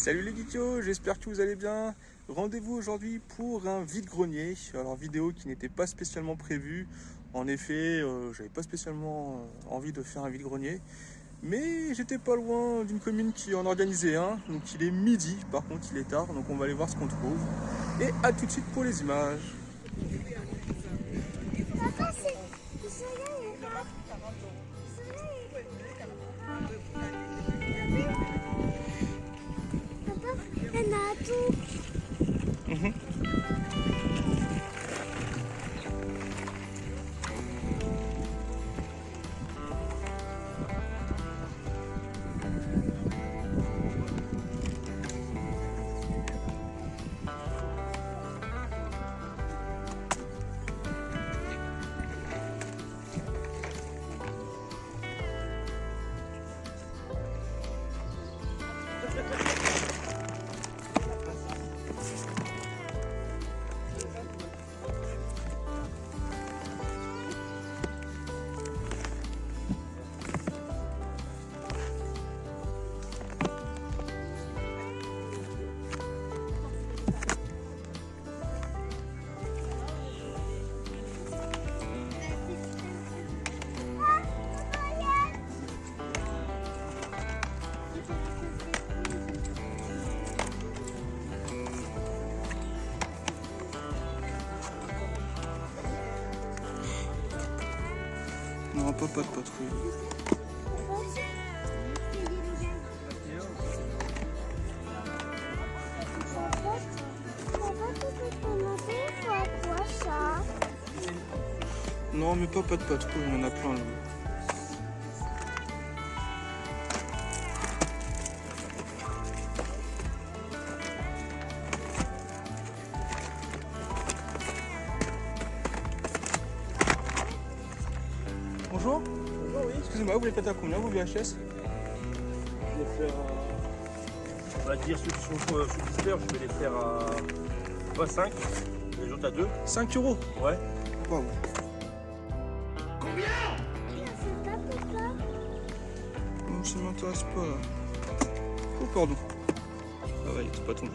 Salut les geekos, j'espère que vous allez bien. Rendez-vous aujourd'hui pour un vide-grenier. Alors vidéo qui n'était pas spécialement prévue. En effet, j'avais pas spécialement envie de faire un vide-grenier. Mais j'étais pas loin d'une commune qui en organisait un. Donc il est midi, par contre il est tard. Donc on va aller voir ce qu'on trouve. Et à tout de suite pour les images. Papa, il y en a tout. Non, pas de patrouille. Non, mais pas de patrouille, il y en a plein là. Bonjour. Bonjour, oui. Excusez-moi, vous les faites à combien vos VHS? Je vais faire, on va dire ceux qui sont sous Disper, je vais les faire à 25, les autres à 2. 5 €. Ouais. Waouh. Non, ça m'intéresse pas là. Oh, pardon. Ah ouais, c'est pas tombé.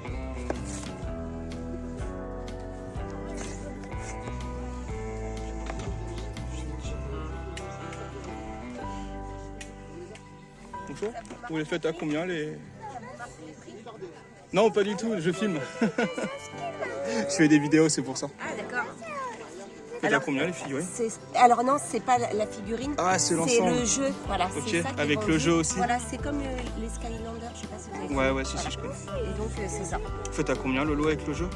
Bonjour. Vous les faites à combien les... Non, pas du tout, je filme. Je fais des vidéos, c'est pour ça. Ah d'accord. Vous faites à combien les figurines? Alors non, c'est pas la figurine. Ah, c'est C'est l'ensemble. le jeu. Voilà. Ok, C'est ça qui est avec le vendu. jeu aussi. Voilà, c'est comme les Skylanders, je sais pas si vous avez Ouais, vu. ouais, si, Voilà. si, je connais. Et donc c'est ça. Vous faites à combien le lot avec le jeu?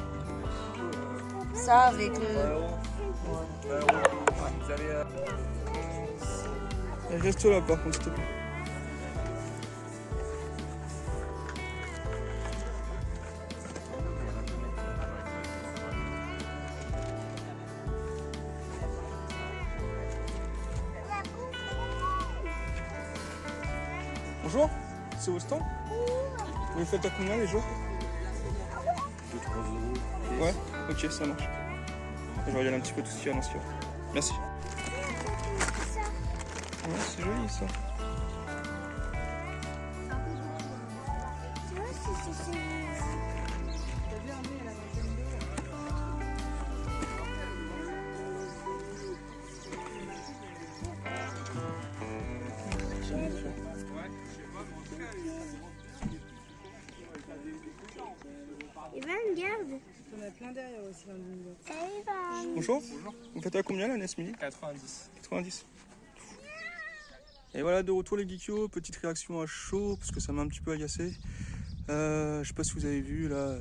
Ça avec le. Reste là par contre, s'il te plaît. Bonjour, c'est au stand? Vous les faites à combien les jeux? 2-3 €. Ouais, ok, ça marche. Je vais regarder un petit peu tout ce qu'il y a dans ce qu'il y a. Merci. Ouais, c'est joli ça. Ivan, regarde. On a plein derrière aussi dans le milieu. Salut, Ivan. Bonjour. Vous faites à combien la NES Mini? 90. 90. Et voilà, de retour les geekios, petite réaction à chaud parce que ça m'a un petit peu agacé. Je sais pas si vous avez vu là,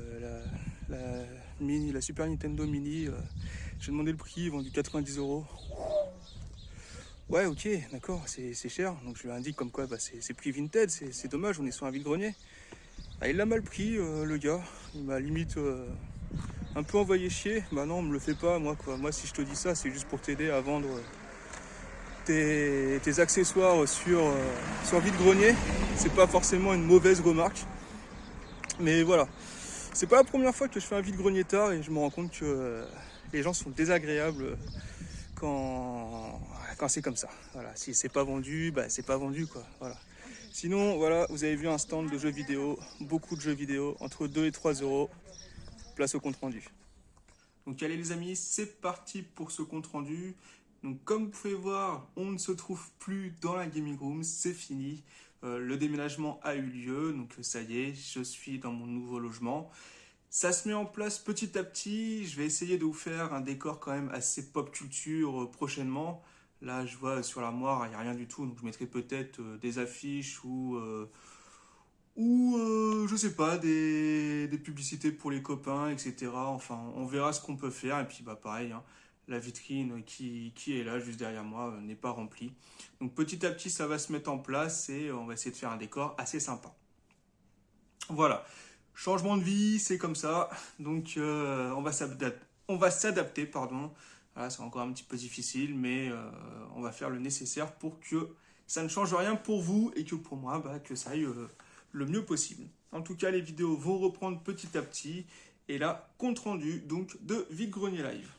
la Super Nintendo Mini. J'ai demandé le prix, vendu 90 €. Ouais, ok, d'accord, c'est cher. Donc je lui indique comme quoi bah, c'est prix vintage, c'est dommage, on est sur un vide-grenier. Ah, il l'a mal pris, le gars. Il m'a limite un peu envoyé chier. Bah non, on me le fait pas, moi quoi. Moi, si je te dis ça, c'est juste pour t'aider à vendre tes accessoires sur vide-grenier. C'est pas forcément une mauvaise remarque. Mais voilà. C'est pas la première fois que je fais un vide-grenier tard et je me rends compte que les gens sont désagréables quand c'est comme ça. Voilà. Si c'est pas vendu, bah c'est pas vendu quoi. Voilà. Sinon, voilà, vous avez vu un stand de jeux vidéo, beaucoup de jeux vidéo, entre 2 et 3 euros. Place au compte rendu. Donc allez les amis, c'est parti pour ce compte rendu. Donc comme vous pouvez voir, on ne se trouve plus dans la gaming room, c'est fini. Le déménagement a eu lieu, donc ça y est, je suis dans mon nouveau logement. Ça se met en place petit à petit, je vais essayer de vous faire un décor quand même assez pop culture prochainement. Là je vois sur l'armoire, il n'y a rien du tout, donc je mettrai peut-être des affiches ou je sais pas, des publicités pour les copains, etc. Enfin, on verra ce qu'on peut faire. Et puis, bah, pareil, hein, la vitrine qui est là, juste derrière moi, n'est pas remplie. Donc, petit à petit, ça va se mettre en place et on va essayer de faire un décor assez sympa. Voilà. Changement de vie, c'est comme ça. Donc, on va s'adapter, pardon. Voilà, c'est encore un petit peu difficile, mais on va faire le nécessaire pour que ça ne change rien pour vous et que pour moi, bah, que ça aille le mieux possible. En tout cas, les vidéos vont reprendre petit à petit. Et là, compte rendu donc de vide-grenier live.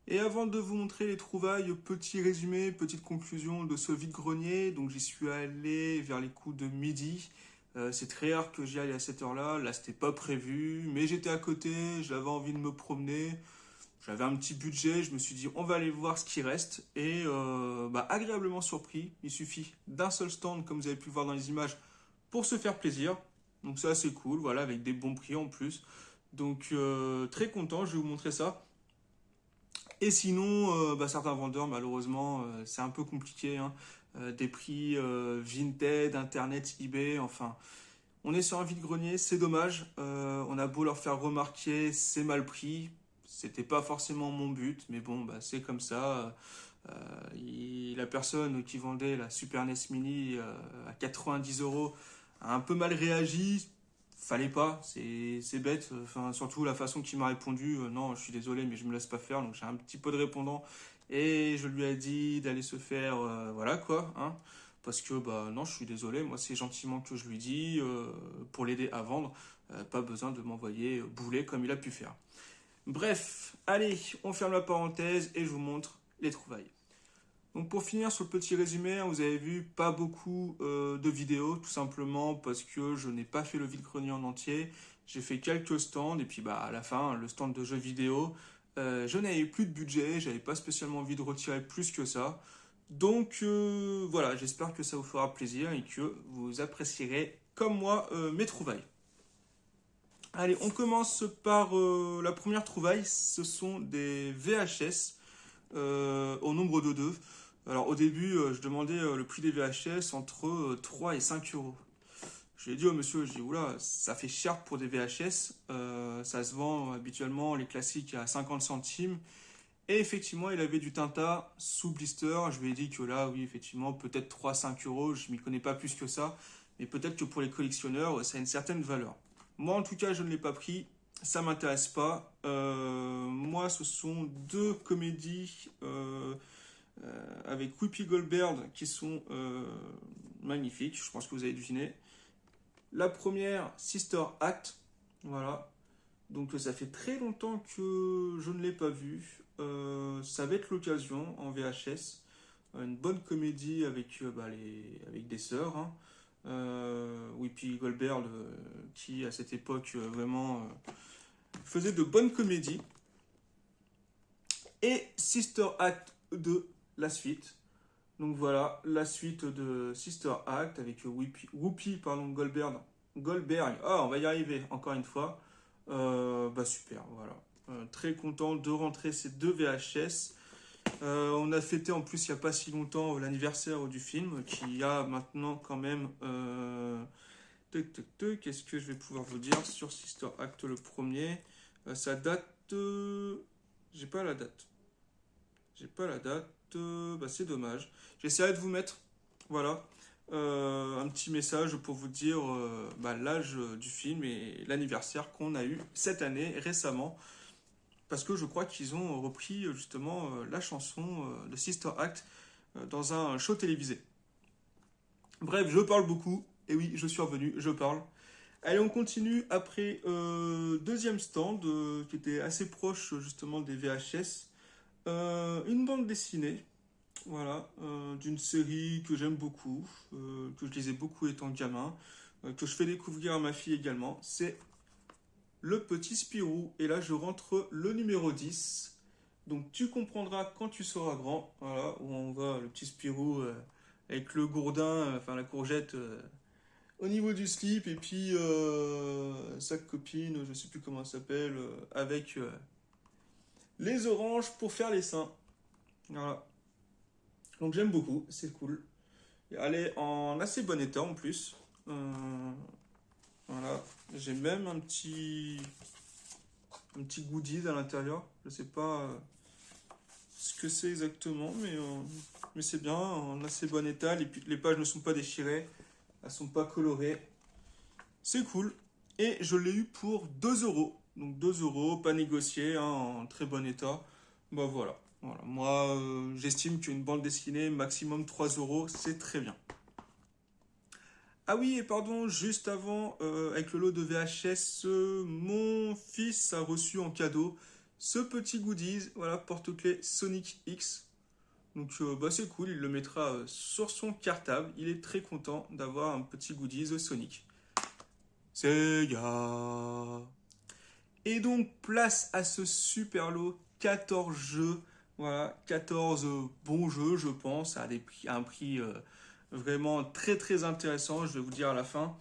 Et avant de vous montrer les trouvailles, petit résumé, petite conclusion de ce vide-grenier. Donc j'y suis allé vers les coups de midi. C'est très rare que j'y aille à cette heure-là. Là, c'était pas prévu, mais j'étais à côté, j'avais envie de me promener. J'avais un petit budget, je me suis dit on va aller voir ce qui reste et agréablement surpris. Il suffit d'un seul stand comme vous avez pu le voir dans les images pour se faire plaisir. Donc ça c'est cool, voilà, avec des bons prix en plus. Donc très content, je vais vous montrer ça. Et sinon, certains vendeurs malheureusement c'est un peu compliqué. Hein. Des prix Vinted, Internet, eBay, enfin... On est sur un vide-grenier, c'est dommage. On a beau leur faire remarquer, c'est mal pris. C'était pas forcément mon but, mais bon, bah, c'est comme ça. La personne qui vendait la Super NES Mini à 90 € a un peu mal réagi. Fallait pas, c'est bête. Enfin, surtout la façon qu'il m'a répondu. Non, je suis désolé, mais je me laisse pas faire. Donc j'ai un petit peu de répondant et je lui ai dit d'aller se faire, voilà quoi. Hein, parce que bah non, je suis désolé. Moi, c'est gentiment que je lui dis pour l'aider à vendre. Pas besoin de m'envoyer bouler comme il a pu faire. Bref, allez, on ferme la parenthèse et je vous montre les trouvailles. Donc pour finir sur le petit résumé, vous avez vu pas beaucoup de vidéos, tout simplement parce que je n'ai pas fait le vide-grenier en entier. J'ai fait quelques stands et puis bah à la fin, le stand de jeux vidéo, je n'avais plus de budget, j'avais pas spécialement envie de retirer plus que ça. Donc voilà, j'espère que ça vous fera plaisir et que vous apprécierez comme moi mes trouvailles. Allez, on commence par la première trouvaille, ce sont des VHS au nombre de 2. Alors au début, je demandais le prix des VHS entre 3 et 5 €. Je lui ai dit au monsieur, je dis oula, ça fait cher pour des VHS, ça se vend habituellement les classiques à 50 centimes. Et effectivement, il avait du Tintin sous blister, je lui ai dit que là, oui, effectivement, peut-être 3-5 €, je m'y connais pas plus que ça, mais peut-être que pour les collectionneurs, ça a une certaine valeur. Moi, en tout cas, je ne l'ai pas pris. Ça ne m'intéresse pas. Moi, ce sont deux comédies avec Whoopi Goldberg qui sont magnifiques. Je pense que vous avez deviné. La première, Sister Act. Voilà. Donc, ça fait très longtemps que je ne l'ai pas vue. Ça va être l'occasion en VHS. Une bonne comédie avec des sœurs. Hein. Whoopi Goldberg qui à cette époque vraiment faisait de bonnes comédies, et Sister Act 2, la suite. Donc voilà, la suite de Sister Act avec Whoopi Goldberg. On va y arriver encore une fois. Super, voilà. Très content de rentrer ces deux VHS. On a fêté en plus il n'y a pas si longtemps l'anniversaire du film qui a maintenant quand même qu'est-ce que je vais pouvoir vous dire sur Sister Act le premier. Ça date j'ai pas la date c'est dommage. J'essaierai de vous mettre voilà un petit message pour vous dire l'âge du film et l'anniversaire qu'on a eu cette année récemment. Parce que je crois qu'ils ont repris justement la chanson de Sister Act dans un show télévisé. Bref, je parle beaucoup. Et oui, je suis revenu, je parle. Allez, on continue après deuxième stand qui était assez proche justement des VHS. Une bande dessinée voilà, d'une série que j'aime beaucoup, que je lisais beaucoup étant gamin, que je fais découvrir à ma fille également. C'est Le Petit Spirou. Et là, je rentre le numéro 10. Donc tu comprendras quand tu seras grand. Voilà, où on voit le petit Spirou avec le gourdin, enfin la courgette au niveau du slip. Et puis sa copine, je sais plus comment elle s'appelle, avec les oranges pour faire les seins. Voilà. Donc j'aime beaucoup, c'est cool. Elle est en assez bon état en plus. Voilà. J'ai même un petit goodies à l'intérieur. Je sais pas ce que c'est exactement, mais c'est bien, en assez bon état. Les pages ne sont pas déchirées, elles sont pas colorées. C'est cool. Et je l'ai eu pour 2 euros. Donc 2 euros, pas négocié, hein, en très bon état. Bah voilà. Voilà. Moi, j'estime qu'une bande dessinée, maximum 3 euros, c'est très bien. Ah oui, et pardon, juste avant, avec le lot de VHS, mon fils a reçu en cadeau ce petit goodies, voilà, porte-clés Sonic X. Donc bah, c'est cool, il le mettra sur son cartable. Il est très content d'avoir un petit goodies Sonic. Sega. Et donc, place à ce super lot, 14 jeux. Voilà, 14 bons jeux, je pense, à un prix vraiment très très intéressant, je vais vous dire à la fin.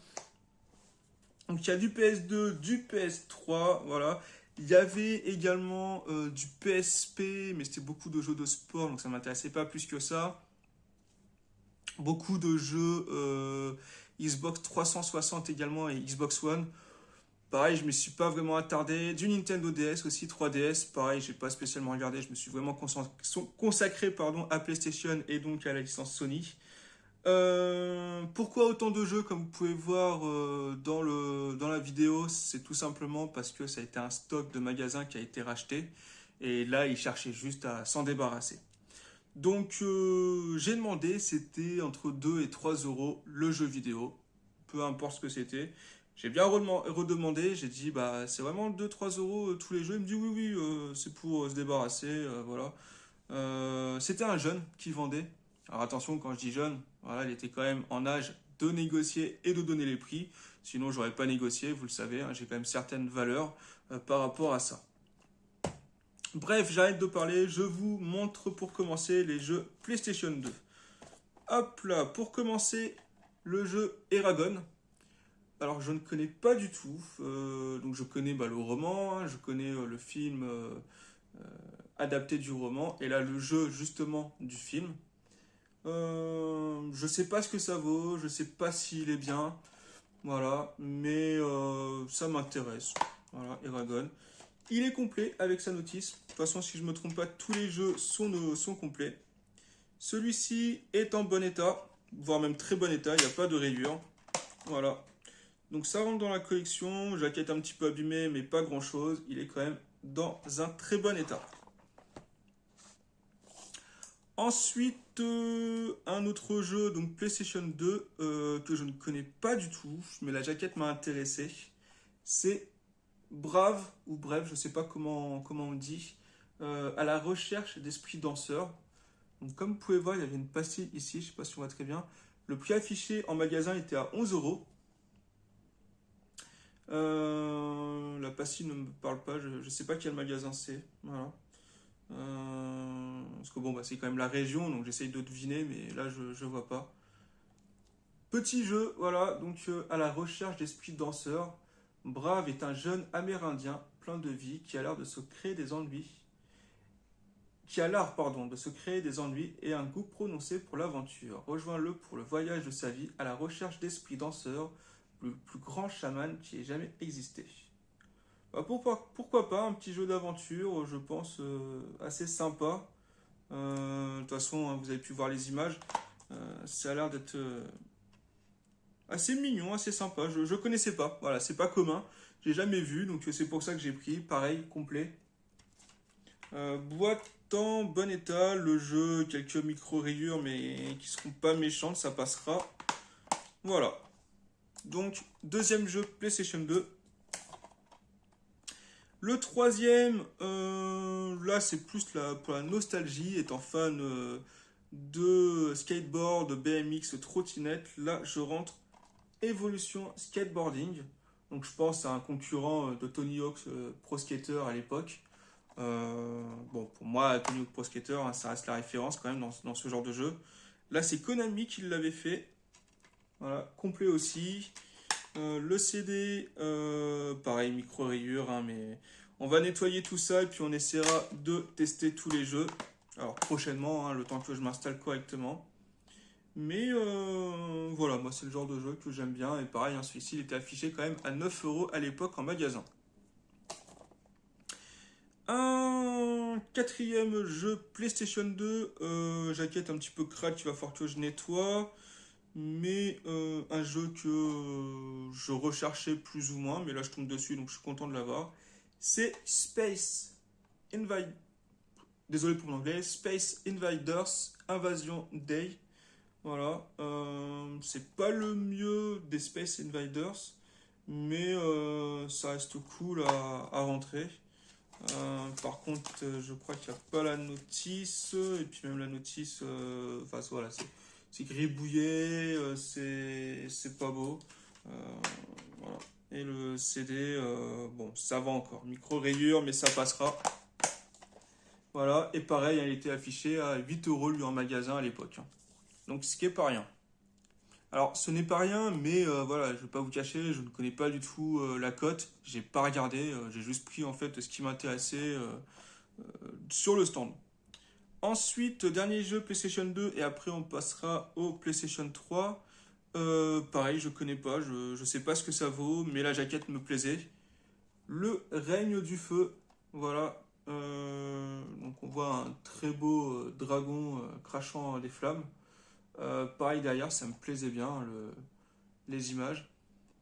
Donc il y a du PS2, du PS3, voilà. Il y avait également du PSP, mais c'était beaucoup de jeux de sport, donc ça ne m'intéressait pas plus que ça. Beaucoup de jeux Xbox 360 également et Xbox One. Pareil, je ne me suis pas vraiment attardé. Du Nintendo DS aussi, 3DS. Pareil, je n'ai pas spécialement regardé. Je me suis vraiment consacré à PlayStation et donc à la licence Sony. Pourquoi autant de jeux comme vous pouvez voir dans la vidéo? C'est tout simplement parce que ça a été un stock de magasins qui a été racheté. Et là, ils cherchaient juste à s'en débarrasser. Donc, j'ai demandé, c'était entre 2 et 3 euros le jeu vidéo. Peu importe ce que c'était. J'ai bien redemandé, j'ai dit, bah, c'est vraiment 2-3 euros tous les jeux. Il me dit, oui, c'est pour se débarrasser, voilà. C'était un jeune qui vendait. Alors attention, quand je dis jeune, voilà, il était quand même en âge de négocier et de donner les prix. Sinon, j'aurais pas négocié, vous le savez, hein, j'ai quand même certaines valeurs par rapport à ça. Bref, j'arrête de parler, je vous montre pour commencer les jeux PlayStation 2. Hop là, pour commencer, le jeu Eragon. Alors je ne connais pas du tout, donc je connais le roman, hein, je connais le film adapté du roman, et là le jeu justement du film. Je sais pas ce que ça vaut, je sais pas s'il est bien, voilà, mais ça m'intéresse. Voilà, Eragon. Il est complet avec sa notice. De toute façon, si je ne me trompe pas, tous les jeux sont complets. Celui-ci est en bon état, voire même très bon état, il n'y a pas de rayures. Voilà. Donc ça rentre dans la collection, jaquette un petit peu abîmée, mais pas grand chose. Il est quand même dans un très bon état. Ensuite, un autre jeu, donc PlayStation 2, que je ne connais pas du tout, mais la jaquette m'a intéressé. C'est Brave, ou Bref, je ne sais pas comment on dit, à la recherche d'esprits danseurs. Donc comme vous pouvez voir, il y avait une pastille ici, je ne sais pas si on voit très bien. Le prix affiché en magasin était à 11 euros. La pastille ne me parle pas, je ne sais pas quel magasin c'est. Voilà. Parce que bon, bah, c'est quand même la région, donc j'essaye de deviner, mais là je ne vois pas. Petit jeu, voilà, donc à la recherche d'esprits danseurs. Brave est un jeune amérindien plein de vie qui a l'air de se créer des ennuis. De se créer des ennuis et un goût prononcé pour l'aventure. Rejoins-le pour le voyage de sa vie à la recherche d'esprits danseurs, le plus grand chaman qui ait jamais existé. Bah pourquoi pas, un petit jeu d'aventure, je pense, assez sympa. De toute façon, hein, vous avez pu voir les images. Ça a l'air d'être assez mignon, assez sympa. Je connaissais pas, voilà, c'est pas commun. J'ai jamais vu, donc c'est pour ça que j'ai pris. Pareil, complet. Boîte en bon état, le jeu, quelques micro-rayures, mais qui seront pas méchantes, ça passera. Voilà. Donc, deuxième jeu PlayStation 2. Le troisième, là c'est plus pour la nostalgie, étant fan de skateboard, BMX, trottinette. Là, je rentre Evolution Skateboarding. Donc, je pense à un concurrent de Tony Hawk's Pro Skater à l'époque. Bon, pour moi, Tony Hawk Pro Skater, hein, ça reste la référence quand même dans ce genre de jeu. Là, c'est Konami qui l'avait fait. Voilà, complet aussi. Le CD, pareil, micro-rayures, hein, mais on va nettoyer tout ça et puis on essaiera de tester tous les jeux. Alors, prochainement, hein, le temps que je m'installe correctement. Mais voilà, moi, c'est le genre de jeu que j'aime bien. Et pareil, hein, celui-ci, il était affiché quand même à 9 € à l'époque en magasin. Un quatrième jeu PlayStation 2, jaquette un petit peu crade qu'il va falloir que je nettoie, mais un jeu que je recherchais plus ou moins, mais là je tombe dessus donc je suis content de l'avoir. C'est Space Invaders, désolé pour l'anglais, Space Invaders Invasion Day. Voilà, c'est pas le mieux des Space Invaders, mais ça reste cool à rentrer. Par contre, je crois qu'il n'y a pas la notice, et puis même la notice, enfin voilà, c'est gribouillé, c'est pas beau. Voilà. Et le CD, bon, ça va encore, micro-rayure, mais ça passera. Voilà, et pareil, il était affiché à 8 € lui en magasin à l'époque. Hein. Donc ce qui est pas rien. Alors, ce n'est pas rien, mais voilà, je ne vais pas vous cacher, je ne connais pas du tout la cote. J'ai pas regardé, j'ai juste pris en fait ce qui m'intéressait sur le stand. Ensuite, dernier jeu PlayStation 2 et après on passera au PlayStation 3. Pareil, je connais pas, je sais pas ce que ça vaut, mais la jaquette me plaisait. Le règne du feu, voilà. Donc on voit un très beau dragon crachant des flammes. Pareil derrière, ça me plaisait bien les images.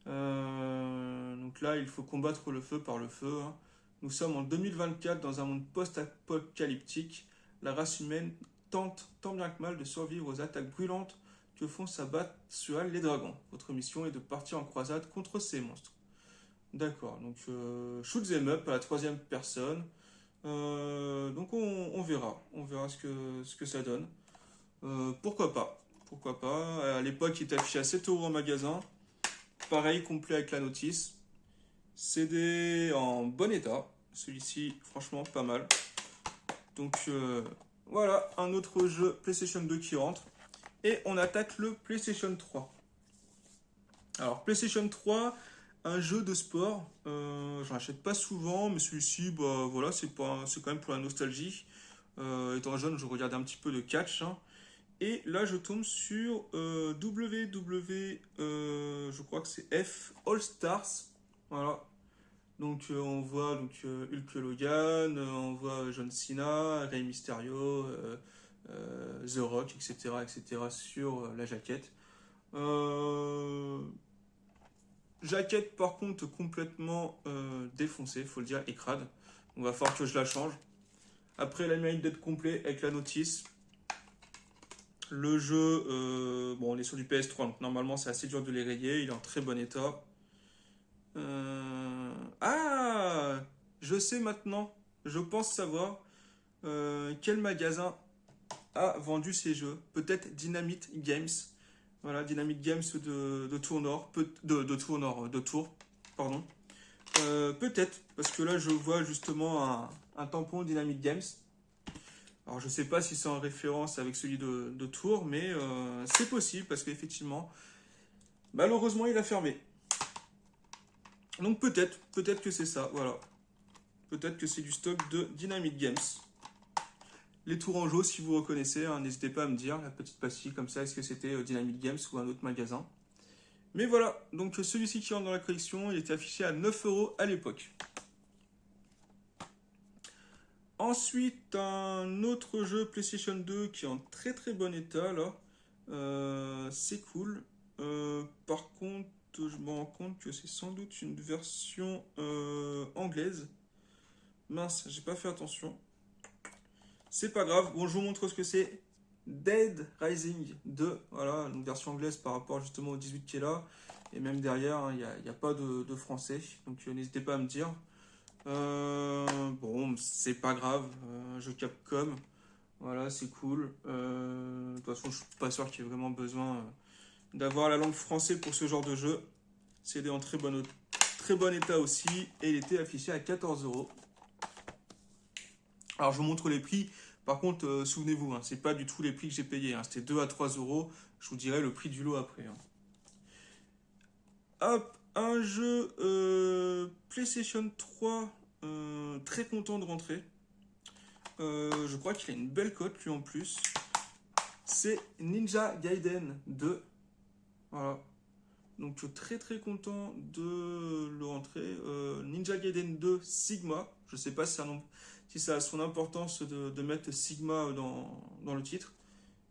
Donc là, il faut combattre le feu par le feu. Hein. Nous sommes en 2024 dans un monde post-apocalyptique. La race humaine tente tant bien que mal de survivre aux attaques brûlantes que font s'abattre sur elle les dragons. Votre mission est de partir en croisade contre ces monstres. D'accord, donc shoot them up à la 3e personne. Donc on verra ce que ça donne. Pourquoi pas. Pourquoi pas. À l'époque, il était affiché à 7 € en magasin. Pareil, complet avec la notice. CD en bon état. Celui-ci, franchement, pas mal. Donc, voilà, un autre jeu PlayStation 2 qui rentre. Et on attaque le PlayStation 3. Alors, PlayStation 3, un jeu de sport. J'en achète pas souvent, mais celui-ci, bah, voilà, c'est quand même pour la nostalgie. Étant jeune, je regardais un petit peu de catch, hein. Et là, je tombe sur je crois que c'est F All Stars. Voilà. Donc, on voit Hulk Hogan, on voit John Cena, Rey Mysterio, The Rock, etc. sur la jaquette. Jaquette, par contre, complètement défoncée, faut le dire, et crade. On va falloir que je la change. Après, elle mérite d'être complet avec la notice. Le jeu, bon, on est sur du PS3, donc normalement c'est assez dur de les rayer. Il est en très bon état. Ah, je sais maintenant. Je pense savoir quel magasin a vendu ces jeux. Peut-être Dynamite Games. Voilà, Dynamite Games de Tours, pardon. Peut-être, parce que là je vois justement un tampon Dynamite Games. Alors je sais pas si c'est en référence avec celui de Tours, mais c'est possible parce qu'effectivement, malheureusement il a fermé. Donc peut-être que c'est ça, voilà. Peut-être que c'est du stock de Dynamite Games. Les Tourangeaux, si vous reconnaissez, hein, n'hésitez pas à me dire, la petite pastille comme ça, est-ce que c'était Dynamite Games ou un autre magasin. Mais voilà, donc celui-ci qui rentre dans la collection, il était affiché à 9 € à l'époque. Ensuite, un autre jeu PlayStation 2 qui est en très très bon état, là. C'est cool. Par contre, je me rends compte que c'est sans doute une version anglaise. Mince, j'ai pas fait attention. C'est pas grave. Bon, je vous montre ce que c'est. Dead Rising 2. Voilà, une version anglaise par rapport justement au 18 qui est là. Et même derrière, il n'y a pas de français. Donc n'hésitez pas à me dire. Bon, c'est pas grave. Jeu Capcom. Voilà, c'est cool. toute façon, je suis pas sûr qu'il y ait vraiment besoin d'avoir la langue française pour ce genre de jeu. CD en très bon état aussi. Et il était affiché à 14 €. Alors, je vous montre les prix. Par contre, souvenez-vous, hein, c'est pas du tout les prix que j'ai payés. Hein, c'était 2 à 3 €. Je vous dirai le prix du lot après. Hein. Hop, un jeu PlayStation 3. Très content de rentrer. Je crois qu'il a une belle cote lui en plus. C'est Ninja Gaiden 2. Voilà. Donc très très content de le rentrer. Ninja Gaiden 2 Sigma. Je sais pas si ça a son importance de mettre Sigma dans le titre.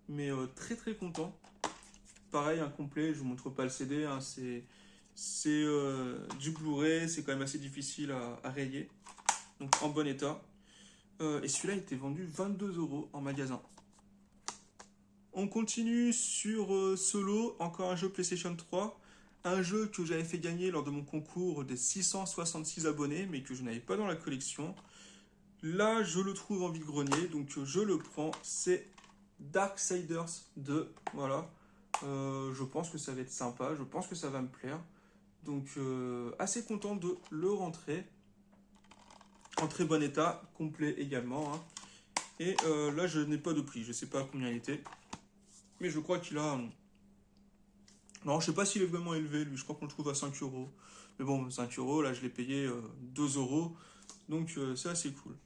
Mais très très content. Pareil, incomplet, je vous montre pas le CD. Hein, c'est du Blu-ray, c'est quand même assez difficile à rayer. Donc en bon état. Et celui-là était vendu 22 € en magasin. On continue sur Solo, encore un jeu PlayStation 3. Un jeu que j'avais fait gagner lors de mon concours des 666 abonnés, mais que je n'avais pas dans la collection. Là, je le trouve en vide-grenier, donc je le prends. C'est Darksiders 2. Voilà. Je pense que ça va être sympa, je pense que ça va me plaire. Donc, assez content de le rentrer. En très bon état, complet également. Hein. Et là, je n'ai pas de prix, je ne sais pas combien il était. Mais je crois qu'il a... Non, je ne sais pas s'il est vraiment élevé, lui. Je crois qu'on le trouve à 5 €. Mais bon, 5 €, là, je l'ai payé 2 €. Donc, c'est assez cool.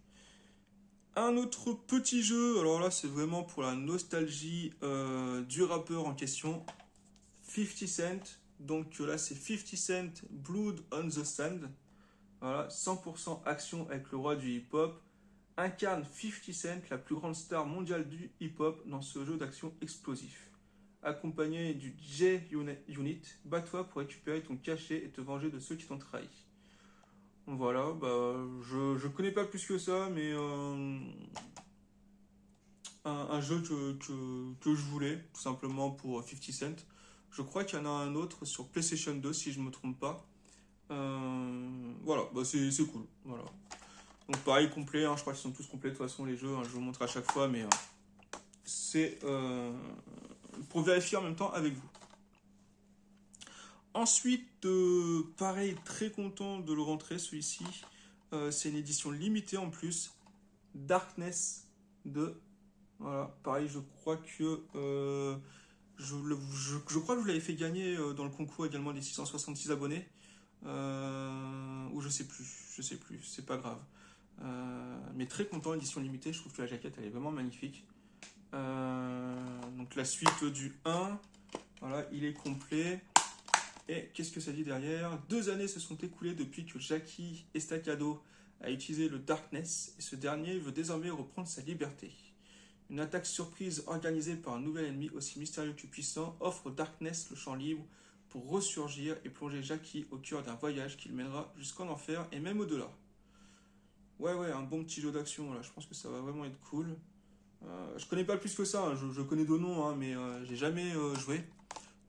Un autre petit jeu, alors là, c'est vraiment pour la nostalgie du rappeur en question. 50 Cent. Donc là, c'est 50 Cent Blood on the Sand. Voilà, 100% action avec le roi du hip-hop. Incarne 50 Cent, la plus grande star mondiale du hip-hop, dans ce jeu d'action explosif. Accompagné du J-Unit, bats-toi pour récupérer ton cachet et te venger de ceux qui t'ont trahi. Voilà, bah, je connais pas plus que ça, mais un jeu que je voulais, tout simplement pour 50 Cent. Je crois qu'il y en a un autre sur PlayStation 2, si je me trompe pas. Voilà, bah c'est cool. Voilà. Donc pareil, complet, hein, je crois qu'ils sont tous complets de toute façon les jeux, hein, je vous montre à chaque fois, mais c'est pour vérifier en même temps avec vous. Ensuite, pareil, très content de le rentrer celui-ci. C'est une édition limitée en plus. Darkness 2. Voilà, pareil, je crois que je crois que je l'avais fait gagner dans le concours également des 666 abonnés. Ou je sais plus, c'est pas grave. Mais très content, édition limitée, je trouve que la jaquette elle est vraiment magnifique. Donc la suite du 1, voilà, il est complet. Et qu'est-ce que ça dit derrière? 2 années se sont écoulées depuis que Jackie Estacado a utilisé le Darkness et ce dernier veut désormais reprendre sa liberté. Une attaque surprise organisée par un nouvel ennemi aussi mystérieux que puissant offre au Darkness le champ libre pour ressurgir et plonger Jackie au cœur d'un voyage qui le mènera jusqu'en enfer et même au-delà. Ouais, un bon petit jeu d'action, là. Je pense que ça va vraiment être cool. Je connais pas plus que ça, hein. Je connais de noms, hein, mais j'ai jamais joué.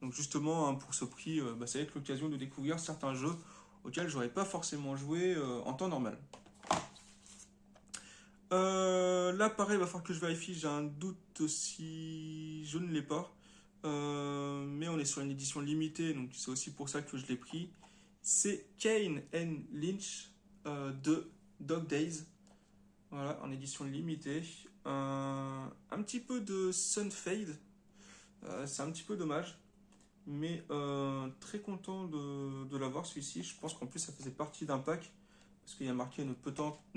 Donc justement, hein, pour ce prix, ça va être l'occasion de découvrir certains jeux auxquels j'aurais pas forcément joué en temps normal. Là, pareil, il va falloir que je vérifie. J'ai un doute si je ne l'ai pas. Mais on est sur une édition limitée, donc c'est aussi pour ça que je l'ai pris. C'est Kane and Lynch de Dog Days. Voilà, en édition limitée. Un petit peu de Sunfade. C'est un petit peu dommage. Mais très content de l'avoir celui-ci. Je pense qu'en plus ça faisait partie d'un pack. Parce qu'il y a marqué ne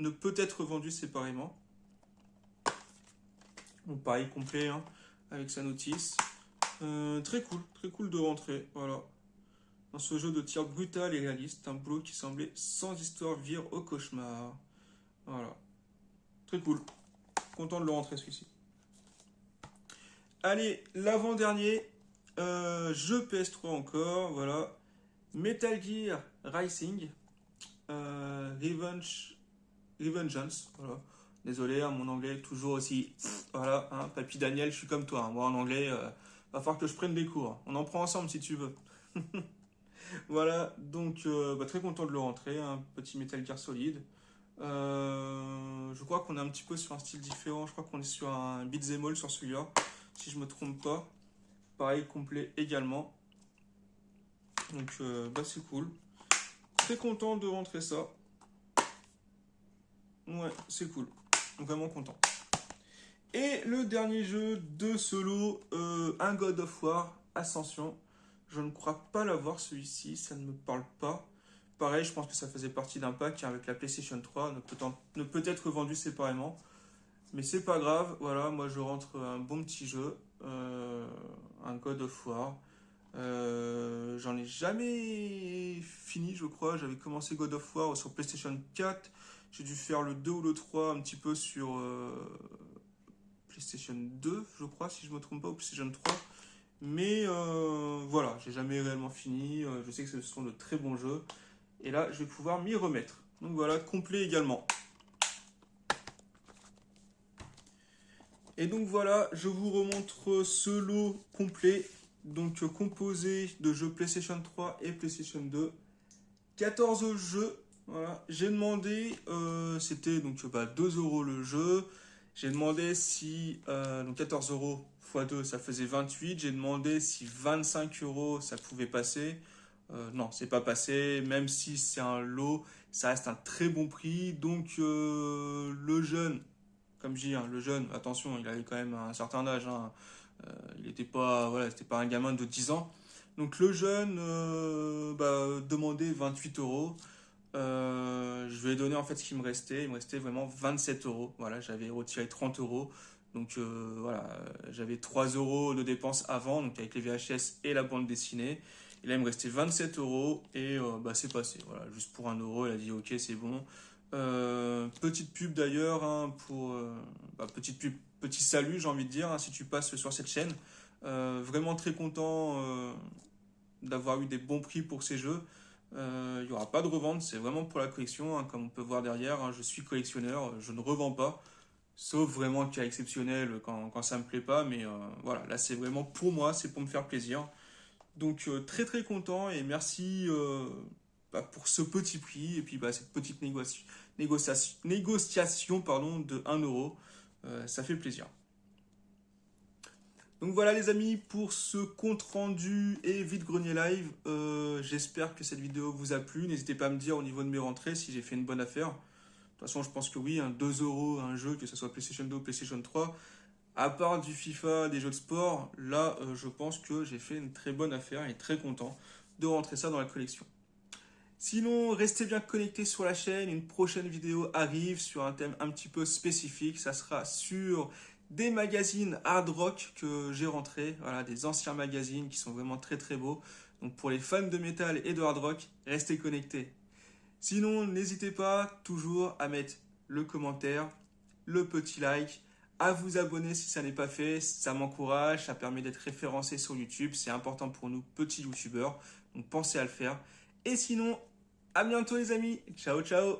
peut être vendu séparément. Donc pareil, complet, hein, avec sa notice. Très cool de rentrer. Voilà. Dans ce jeu de tir brutal et réaliste, un boulot qui semblait sans histoire vire au cauchemar. Voilà. Très cool. Content de le rentrer celui-ci. Allez, l'avant-dernier. Jeu PS3 encore. Voilà. Metal Gear Rising. Revengeance. Voilà. Désolé, hein, mon anglais est toujours aussi... Voilà, hein, Papy Daniel, je suis comme toi. Hein. Moi, en anglais, va falloir que je prenne des cours. On en prend ensemble si tu veux. Voilà, donc très content de le rentrer. Un petit Metal Gear solide. Je crois qu'on est un petit peu sur un style différent. Je crois qu'on est sur un beat'em all sur celui-là. si je me trompe pas. Pareil, complet également. Donc c'est cool. Très content de rentrer ça. Ouais, c'est cool. Vraiment content. Et le dernier jeu de ce lot, un God of War Ascension. Je ne crois pas l'avoir celui-ci, ça ne me parle pas. Pareil, je pense que ça faisait partie d'un pack avec la PlayStation 3, ne peut être vendu séparément. Mais c'est pas grave, voilà, moi je rentre un bon petit jeu, un God of War. J'en ai jamais fini, je crois. J'avais commencé God of War sur PlayStation 4. J'ai dû faire le 2 ou le 3 un petit peu sur PlayStation 2, je crois, si je me trompe pas, ou PlayStation 3. Mais voilà, j'ai jamais réellement fini. Je sais que ce sont de très bons jeux. Et là, je vais pouvoir m'y remettre. Donc voilà, complet également. Et donc voilà, je vous remontre ce lot complet. Donc composé de jeux PlayStation 3 et PlayStation 2. 14 jeux. Voilà. J'ai demandé, c'était donc 2 € le jeu. J'ai demandé si donc 14 € x 2 ça faisait 28. J'ai demandé si 25 € ça pouvait passer. Non, c'est pas passé. Même si c'est un lot, ça reste un très bon prix. Donc le jeune, comme je dis, le jeune, attention, il avait quand même un certain âge. Il n'était pas, voilà, c'était pas un gamin de 10 ans. Donc le jeune demandait 28 €. Je lui ai donné en fait ce qui me restait. Il me restait vraiment 27 €. Voilà, j'avais retiré 30 €. Donc voilà, j'avais 3 € de dépenses avant, donc avec les VHS et la bande dessinée. Et là, il me restait 27 € et c'est passé. Voilà, juste pour 1 €, il a dit ok, c'est bon. Petite pub d'ailleurs, pour petite pub, petit salut, j'ai envie de dire, si tu passes sur cette chaîne. Vraiment très content d'avoir eu des bons prix pour ces jeux. Il n'y aura pas de revente, c'est vraiment pour la collection, comme on peut voir derrière. Je suis collectionneur, je ne revends pas, sauf vraiment cas exceptionnel quand ça me plaît pas. Mais voilà, là c'est vraiment pour moi, c'est pour me faire plaisir. Donc très très content et merci pour ce petit prix et puis cette petite négociation de 1 €. Ça fait plaisir. Donc voilà les amis pour ce compte rendu et vide-grenier live. J'espère que cette vidéo vous a plu. N'hésitez pas à me dire au niveau de mes rentrées si j'ai fait une bonne affaire. De toute façon je pense que oui, 2 € un jeu, que ce soit PlayStation 2 ou PlayStation 3. À part du FIFA, des jeux de sport, là je pense que j'ai fait une très bonne affaire et très content de rentrer ça dans la collection. Sinon, restez bien connectés sur la chaîne. Une prochaine vidéo arrive sur un thème un petit peu spécifique. Ça sera sur des magazines hard rock que j'ai rentrés. Voilà, des anciens magazines qui sont vraiment très très beaux. Donc pour les fans de métal et de hard rock, restez connectés. Sinon, n'hésitez pas toujours à mettre le commentaire, le petit like, à vous abonner si ça n'est pas fait. Ça m'encourage, ça permet d'être référencé sur YouTube. C'est important pour nous, petits youtubeurs. Donc pensez à le faire. Et sinon, à bientôt les amis. Ciao, ciao.